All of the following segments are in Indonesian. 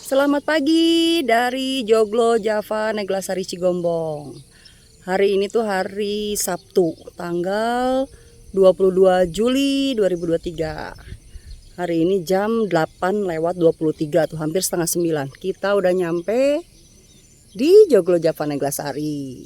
Selamat pagi dari Joglo Java Neglasari Cigombong. Hari ini tuh hari Sabtu, tanggal 22 Juli 2023. Hari ini jam 8:23 tuh, hampir setengah 9. Kita udah nyampe di Joglo Java Neglasari.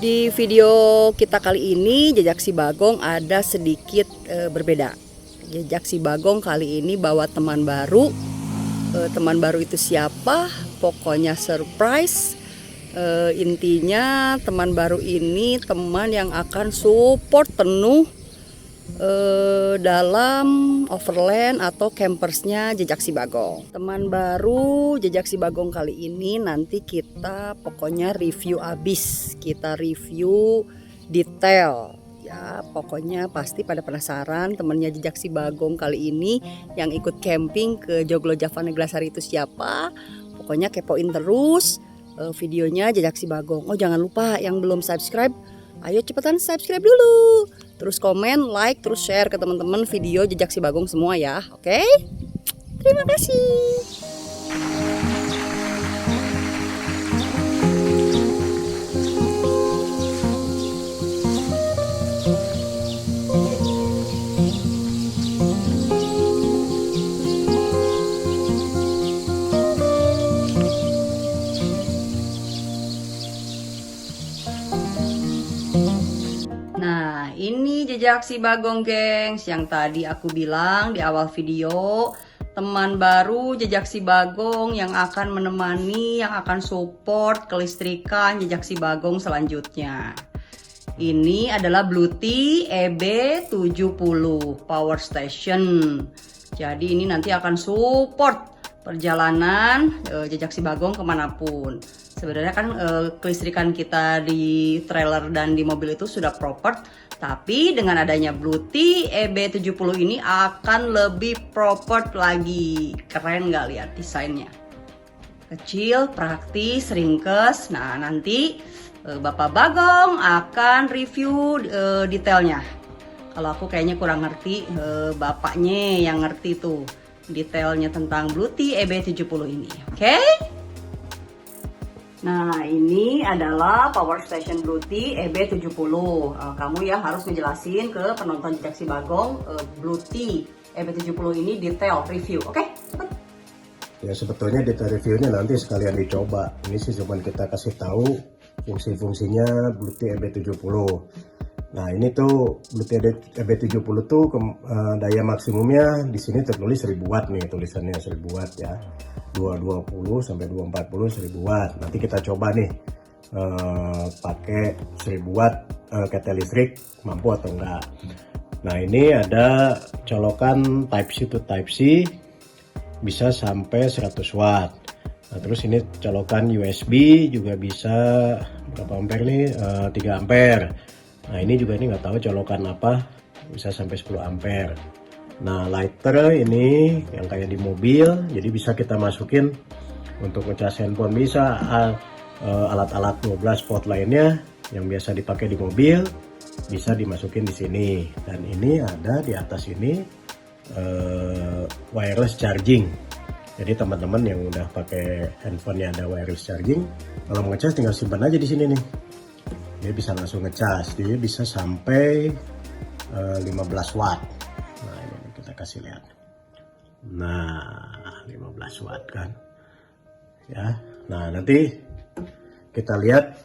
Di video kita kali ini Jejak Si Bagong ada sedikit berbeda. Jejak Si Bagong kali ini bawa teman baru. Teman baru itu siapa? Pokoknya surprise. Intinya teman baru ini teman yang akan support penuh dalam overland atau campersnya Jejak Si Bagong. Teman baru Jejak Si Bagong kali ini nanti kita pokoknya review abis, kita review detail ya. Pokoknya pasti pada penasaran temannya Jejak Si Bagong kali ini yang ikut camping ke Joglo Java Neglasari itu siapa. Pokoknya kepoin terus videonya Jejak Si Bagong. Oh, jangan lupa yang belum subscribe, ayo cepetan subscribe dulu. Terus komen, like, terus share ke teman-teman video Jejak Si Bagong semua ya. Oke? Terima kasih. Nah, ini Jejak Si Bagong, gengs, yang tadi aku bilang di awal video. Teman baru Jejak Si Bagong yang akan menemani, yang akan support kelistrikan Jejak Si Bagong selanjutnya. Ini adalah Bluetooth EB70 Power Station. Jadi ini nanti akan support perjalanan Jejak Si Bagong kemanapun. Sebenarnya kan kelistrikan kita di trailer dan di mobil itu sudah proper, tapi dengan adanya Bluetooth EB70 ini akan lebih proper lagi. Keren nggak lihat desainnya? Kecil, praktis, ringkes. Nah, nanti Bapak Bagong akan review detailnya. Kalau aku kayaknya kurang ngerti, bapaknya yang ngerti tuh detailnya tentang Bluetooth EB70 ini. Oke? Nah, ini adalah power station Bluetooth EB70. Kamu ya harus ngejelasin ke penonton Jejak Si Bagong Bluetooth EB70 ini detail review. Oke? Cepet. Ya, sebetulnya detail reviewnya nanti sekalian dicoba. Ini sih cuma kita kasih tahu fungsi-fungsinya Bluetooth EB70. Nah, ini tuh Bluetooth EB70 tuh daya maksimumnya di sini tertulis 1000 watt nih, tulisannya 1000 watt ya. 220 sampai 240 1000 watt. Nanti kita coba nih pakai 1000 watt ketel listrik mampu atau enggak. Nah, ini ada colokan Type C to Type C bisa sampai 100 watt. Nah, terus ini colokan USB juga bisa berapa ampere nih? 3 ampere. Nah, ini juga ini nggak tahu colokan apa, bisa sampai 10 ampere. Nah, lighter ini yang kayak di mobil, jadi bisa kita masukin untuk ngecas handphone, bisa alat-alat 12 volt lainnya yang biasa dipakai di mobil bisa dimasukin di sini. Dan ini ada di atas ini wireless charging. Jadi teman-teman yang udah pakai handphonenya ada wireless charging, kalau mau ngecas tinggal simpan aja di sini nih. Dia bisa langsung ngecas, dia bisa sampai 15 watt. Nah, ini kita kasih lihat. Nah, 15 watt kan. Ya. Nah, nanti kita lihat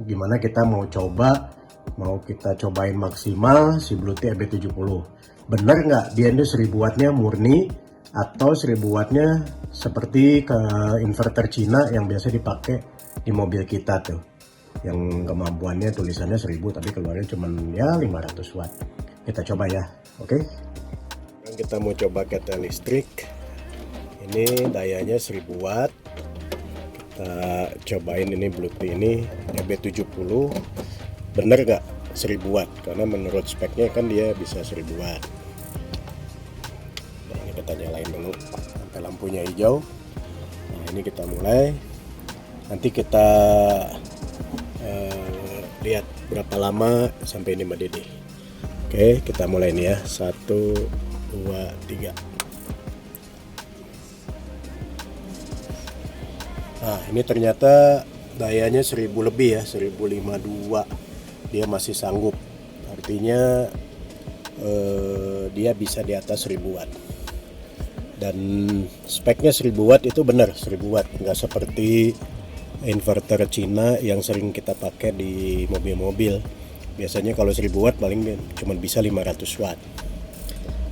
gimana kita mau kita cobain maksimal si Bluetooth EB70. Bener nggak dia itu 1000 wattnya murni atau 1000 wattnya seperti ke inverter Cina yang biasa dipakai di mobil kita tuh, yang kemampuannya tulisannya 1000 tapi keluarnya cuma ya 500 watt. Kita coba ya, oke? Sekarang kita mau coba ketel listrik. Ini dayanya 1000 watt. Kita cobain ini Bluetooth ini EB70. Bener gak 1000 watt? Karena menurut speknya kan dia bisa 1000 watt. Nah, ini kita nyalain dulu sampai lampunya hijau. Nah, ini kita mulai. Nanti kita lihat berapa lama sampai ini mendidih. Oke, kita mulai nih ya. 1, 2, 3. Nah, ini ternyata dayanya 1000 lebih ya, 1052. Dia masih sanggup. Artinya dia bisa di atas 1000 watt. Dan speknya 1000 watt itu benar 1000 watt, nggak seperti inverter Cina yang sering kita pakai di mobil-mobil. Biasanya kalau 1000 watt paling cuma bisa 500 watt.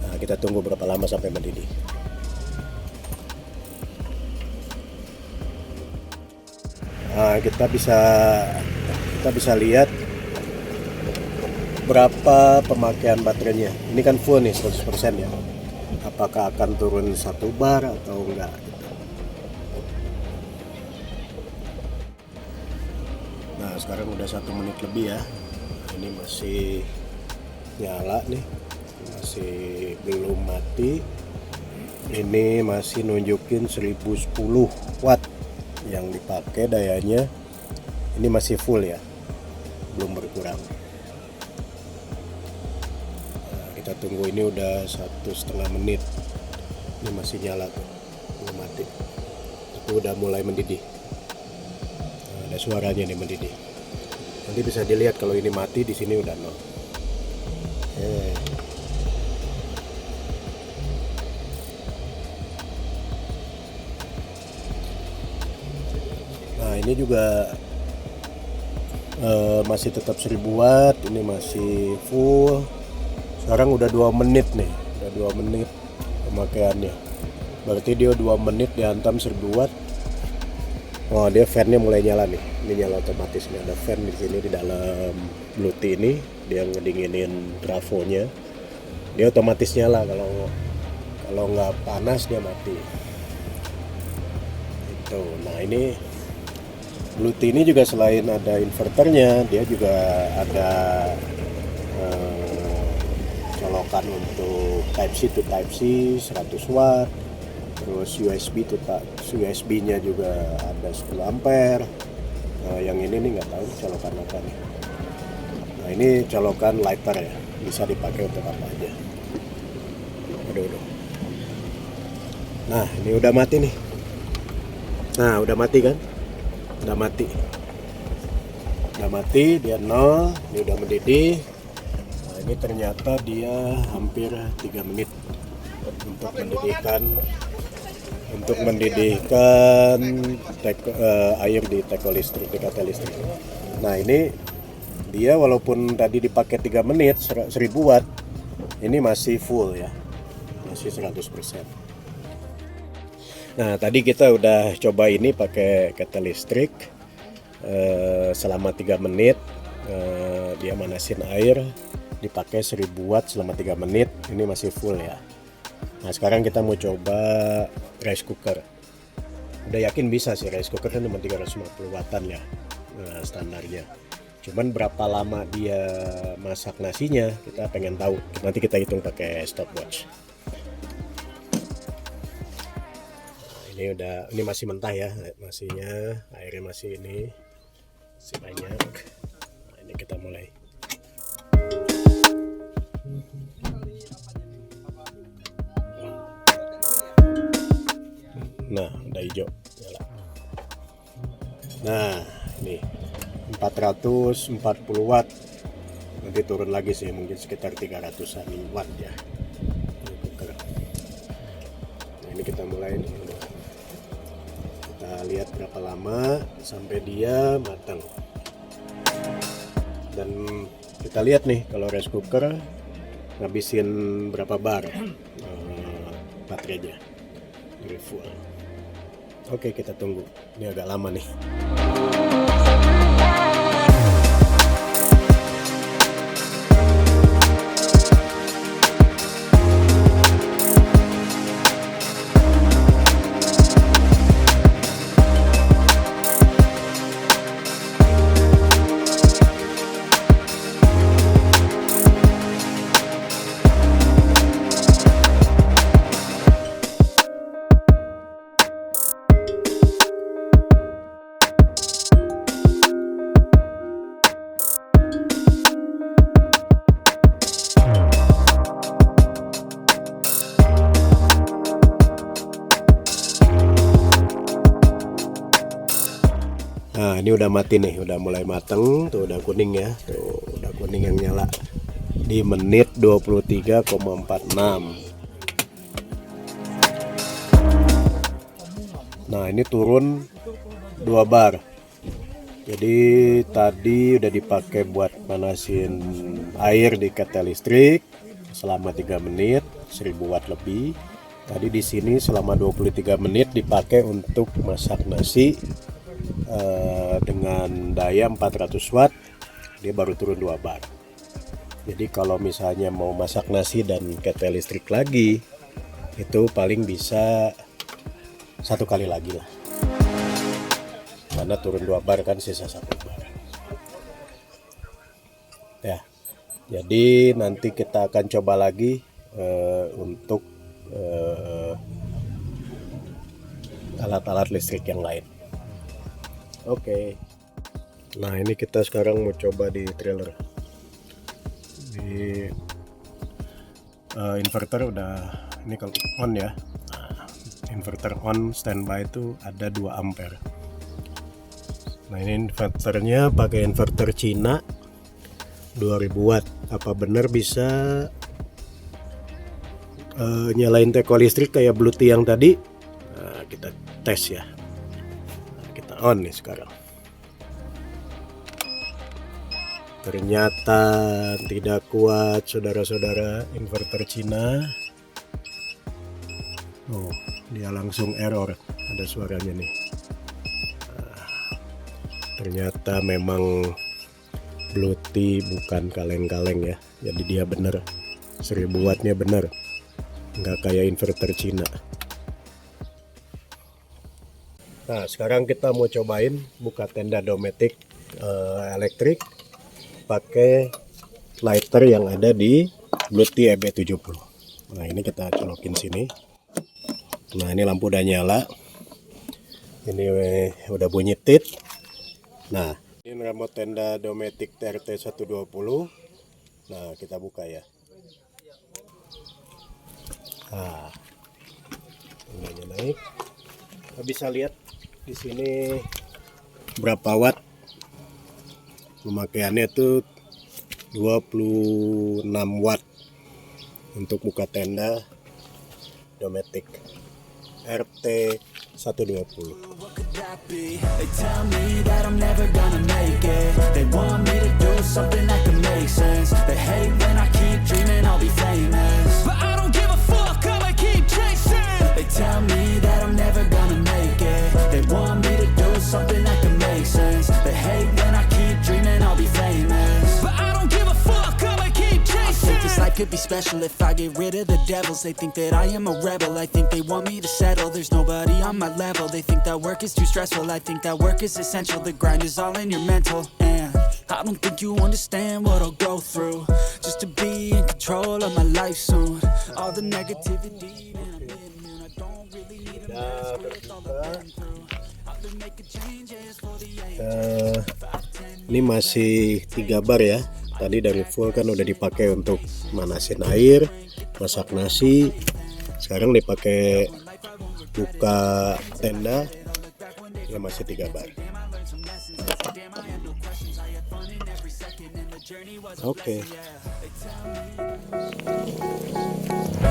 Nah, kita tunggu berapa lama sampai mendidih. Nah, kita bisa lihat berapa pemakaian baterainya. Ini kan full nih 100% ya. Apakah akan turun 1 bar atau enggak gitu. Nah, sekarang udah 1 menit lebih ya. Ini masih nyala nih, masih belum mati. Ini masih nunjukin 1010 watt yang dipakai dayanya. Ini masih full ya, belum berkurang. Nah, kita tunggu, ini udah 1,5 menit. Ini masih nyala tuh, belum mati. Itu udah mulai mendidih. Nah, ada suaranya nih mendidih. Nanti bisa dilihat kalau ini mati, di sini udah 0. Nah, ini juga masih tetap 1000 watt. Ini masih full. Sekarang udah 2 menit nih, udah 2 menit pemakaiannya. Berarti dia 2 menit dihantam 1000 watt. Oh, dia fan-nya mulai nyala nih. Ini nyala otomatis nih. Ada fan di sini di dalam Bluetooth ini. Dia ngedinginin trafonya. Dia otomatis nyala, kalau nggak panas dia mati. Itu. Nah, ini Bluetooth ini juga selain ada inverternya, dia juga ada colokan untuk Type C to Type C 100 watt. Terus USB-nya juga ada 10 ampere. Yang ini nih nggak tahu colokan apa nih. Nah, ini colokan lighter ya, bisa dipakai untuk apa aja. Aduh. Nah, ini udah mati nih. Nah, udah mati kan? Udah mati, dia 0. Ini udah mendidih. Nah, ini ternyata dia hampir 3 menit untuk mendidihkan air di ketel listrik. Nah, ini dia walaupun tadi dipakai 3 menit 1000 watt, ini masih full ya, masih 100%. Nah, tadi kita udah coba ini pakai ketel listrik selama 3 menit. Dia manasin air, dipakai 1000 watt selama 3 menit. Ini masih full ya. Nah, sekarang kita mau coba rice cooker. Udah yakin bisa sih, rice cooker kan cuma 350 wattan ya, standarnya. Cuman berapa lama dia masak nasinya, kita pengen tahu. Nanti kita hitung pakai stopwatch. Ini masih mentah ya, nasinya, airnya masih banyak. Nah, ini kita mulai. Nah, udah hijau nyala. Nah, ini 440 watt. Nanti turun lagi sih, mungkin sekitar 300-an watt ya. Nah ini kita mulai nih. Kita lihat berapa lama sampai dia matang. Dan kita lihat nih kalau rice cooker ngabisin berapa bar baterainya dari full. Oke, kita tunggu. Ini agak lama nih. Nah ini udah mati nih, udah mulai mateng, tuh udah kuning ya, tuh udah kuning yang nyala di menit 23,46. Nah ini turun 2 bar. Jadi tadi udah dipakai buat manasin air di ketel listrik selama 3 menit, 1000 watt lebih. Tadi di sini selama 23 menit dipakai untuk masak nasi dengan daya 400 watt, dia baru turun 2 bar. Jadi kalau misalnya mau masak nasi dan ketel listrik lagi, itu paling bisa 1 kali lagi lah, karena turun 2 bar kan sisa 1 bar ya. Jadi nanti kita akan coba lagi untuk alat-alat listrik yang lain. Oke. Nah ini kita sekarang mau coba di trailer. Di inverter udah, ini kalau on ya. Nah, inverter on standby itu ada 2 ampere. Nah ini inverternya pakai inverter Cina 2000 watt. Apa benar bisa nyalain teko listrik kayak Bluetooth yang tadi? Nah, kita tes ya. Kita on nih sekarang. Ternyata tidak kuat saudara-saudara, inverter Cina. Oh, dia langsung error, ada suaranya nih. Ternyata memang Bluetooth bukan kaleng-kaleng ya. Jadi dia bener, 1000 wattnya bener, nggak kayak inverter Cina. Nah sekarang kita mau cobain buka tenda domestik elektrik pakai lighter yang ada di Bluetooth EB70. Nah ini kita colokin sini. Nah ini lampu udah nyala, ini udah bunyi tit. Nah ini remote tenda domestik TRT 120. Nah kita buka ya. Nah ini naik, kita bisa lihat di sini berapa watt. Pemakaiannya tuh 26 watt untuk buka tenda domestik RT 120. They tell me that I'm never gonna make it. They want me to do something that can make sense. They hate when I keep dreaming I'll be famous, but I don't give a fuck, I'ma keep chasing. They tell me that I'm never gonna make it. They want me to do something that can make sense. They hate when I keep dreaming I'll be famous, but I don't give a fuck, I'ma keep chasing. I think this life could be special if I get rid of the devils. They think that I am a rebel, I think they want me to settle. There's nobody on my level. They think that work is too stressful, I think that work is essential. The grind is all in your mental, and I don't think you understand what I'll go through just to be in control of my life soon. All the negativity, man, I'm immune. I don't really need a mask with all the burn through. I've been making changes for the Ini masih 3 bar ya. Tadi dari full kan udah dipakai untuk manasin air, masak nasi. Sekarang dipakai buka tenda, ya masih 3 bar. Damn, I had no questions, I had fun in every second, and the journey was a Oke. blessing, yeah.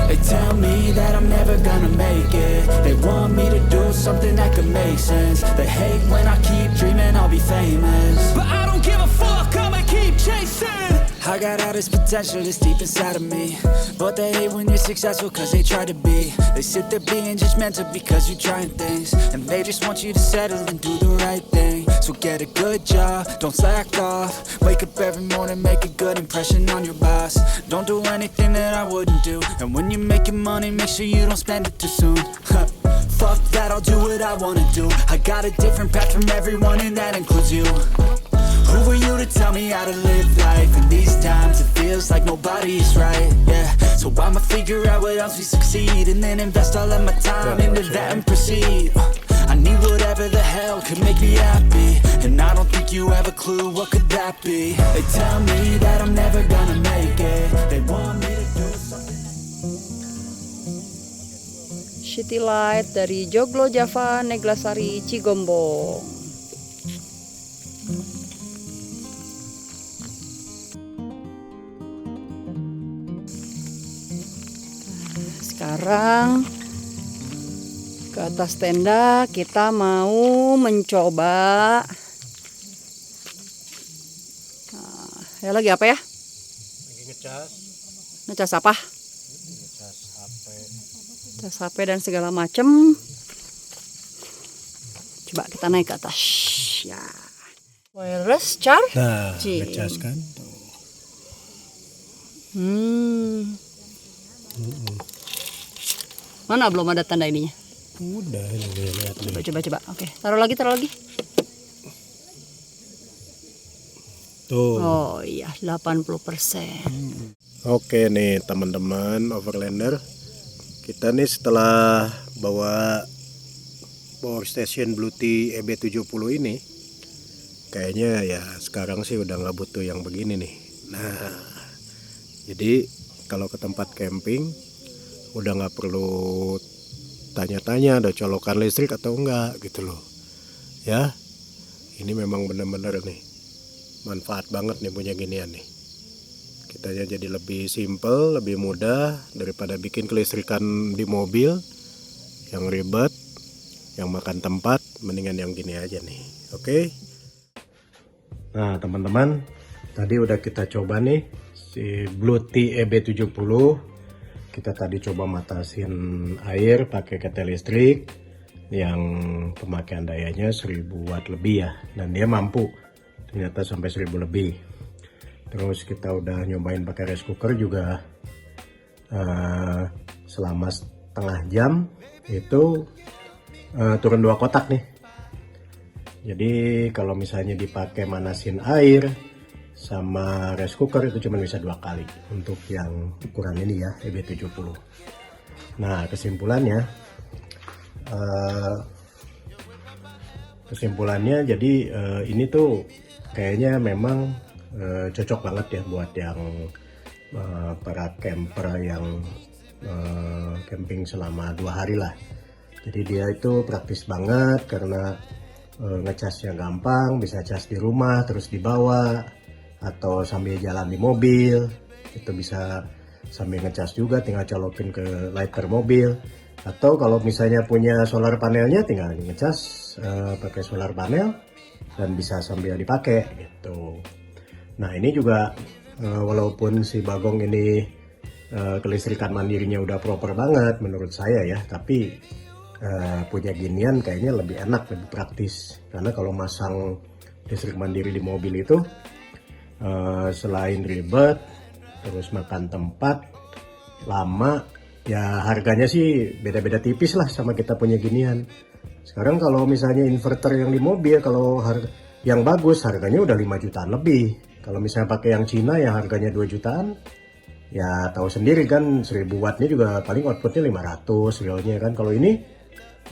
They tell me that I'm never gonna make it. They want me to do something that could make sense. They hate when I keep dreaming I'll be famous, but I don't give a fuck, I'ma keep chasing. I got all this potential that's deep inside of me, but they hate when you're successful cause they try to be. They sit there being judgmental because you're trying things, and they just want you to settle and do the right thing. So get a good job, don't slack off. Wake up every morning, make a good impression on your boss. Don't do anything that I wouldn't do, and when you're making money, make sure you don't spend it too soon. Fuck that, I'll do what I wanna do. I got a different path from everyone, and that includes you. Who are you to tell me how to live life? In these times it feels like nobody's right, yeah. So I'ma figure out what else we succeed, and then invest all of my time into that and proceed. I need whatever the hell could make me happy, and I don't think you have a clue what could that be. They tell me that I'm never gonna make it. They want me to do something. City Light dari Joglo Java, Neglasari, Cigombong. Sekarang ke atas tenda kita mau mencoba. Ya lagi apa ya? Lagi ngecas. Ngecas apa? Ngecas HP. Ngecas HP dan segala macem. Coba kita naik ke atas. Ya. Wireless charge. Nah, Cing. ngecas kan. Mana belum ada tanda ininya? Udah, ini lihat nih. Coba. Oke, taruh lagi. Tuh. Oh iya, 80%. Oke nih teman-teman Overlander, kita nih setelah bawa power station Bluetooth EB70 ini, kayaknya ya sekarang sih udah nggak butuh yang begini nih. Nah, jadi kalau ke tempat camping udah nggak perlu tanya-tanya ada colokan listrik atau enggak gitu loh. Ya, ini memang benar-benar nih manfaat banget nih punya ginian nih. Kitanya jadi lebih simple, lebih mudah daripada bikin kelistrikan di mobil yang ribet, yang makan tempat. Mendingan yang gini aja nih. Oke. Nah teman-teman, tadi udah kita coba nih si Bluetooth EB70. Kita tadi coba matasin air pakai ketel listrik yang pemakaian dayanya 1000 watt lebih ya, dan dia mampu ternyata sampai 1000 lebih. Terus kita udah nyobain pakai rice cooker juga selama setengah jam itu turun 2 kotak nih. Jadi kalau misalnya dipakai manasin air sama rice cooker itu cuma bisa 2 kali untuk yang ukuran ini ya, EB70. Nah kesimpulannya jadi ini tuh kayaknya memang cocok banget ya buat yang para camper yang camping selama 2 hari lah. Jadi dia itu praktis banget karena ngecasnya gampang, bisa cas di rumah terus dibawa atau sambil jalan di mobil, itu bisa sambil ngecas juga, tinggal colokin ke lighter mobil. Atau kalau misalnya punya solar panelnya tinggal ngecas pakai solar panel dan bisa sambil dipakai gitu. Nah ini juga walaupun si Bagong ini kelistrikan mandirinya udah proper banget menurut saya ya, tapi punya ginian kayaknya lebih enak, lebih praktis. Karena kalau masang listrik mandiri di mobil itu selain ribet, terus makan tempat, lama, ya harganya sih beda-beda tipis lah sama kita punya ginian. Sekarang kalau misalnya inverter yang di mobil, kalau yang bagus harganya udah 5 jutaan lebih. Kalau misalnya pakai yang Cina yang harganya 2 jutaan, ya tahu sendiri kan 1000 wattnya juga paling outputnya 500 realnya kan. Kalau ini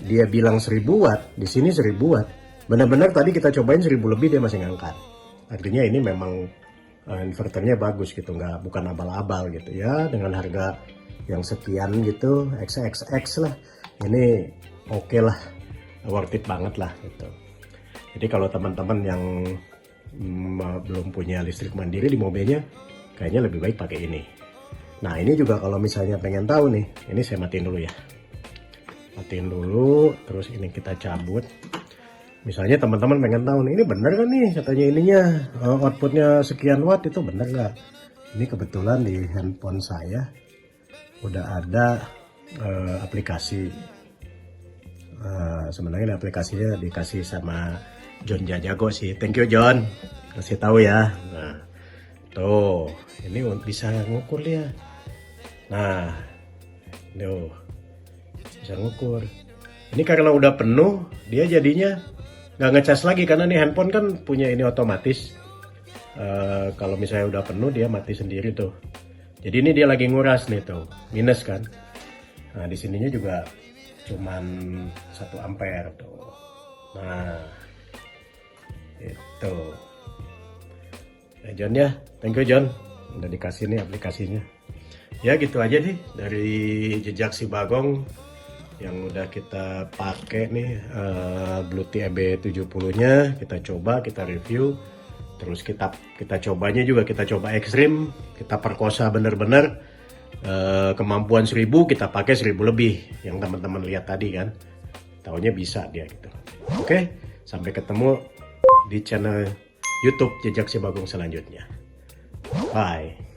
dia bilang 1000 watt, di sini 1000 watt. Benar-benar tadi kita cobain 1000 lebih dia masih ngangkat. Artinya ini memang inverternya bagus gitu, bukan abal-abal gitu ya. Dengan harga yang sekian gitu, XXX lah, ini oke lah, worth it banget lah gitu. Jadi kalau teman-teman yang belum punya listrik mandiri di mobilnya, kayaknya lebih baik pakai ini. Nah ini juga kalau misalnya pengen tahu nih, ini saya matiin dulu ya. Matiin dulu, terus ini kita cabut. Misalnya teman-teman pengen tahu nih, ini bener kan nih katanya ininya outputnya sekian watt, itu bener nggak? Ini kebetulan di handphone saya udah ada aplikasi. Sebenarnya aplikasinya dikasih sama John Jajago sih. Thank you John, kasih tahu ya. Nah tuh, ini bisa ngukur dia. Nah, tuh bisa ngukur. Ini karena udah penuh, dia jadinya nggak ngecas lagi karena nih handphone kan punya ini otomatis. Kalau misalnya udah penuh dia mati sendiri tuh. Jadi ini dia lagi nguras nih tuh, minus kan. Nah di sininya juga cuman 1 ampere tuh. Nah itu. Nah, John ya, thank you John, udah dikasih nih aplikasinya. Ya gitu aja nih dari jejak si Bagong yang udah kita pakai nih, Bluetooth EB70 nya kita coba, kita review, terus kita cobanya juga, kita coba ekstrim, kita perkosa bener-bener, kemampuan 1000 kita pakai 1000 lebih yang teman-teman lihat tadi kan, taunya bisa dia gitu. Oke, sampai ketemu di channel YouTube Jejak Si Bagong selanjutnya. Bye.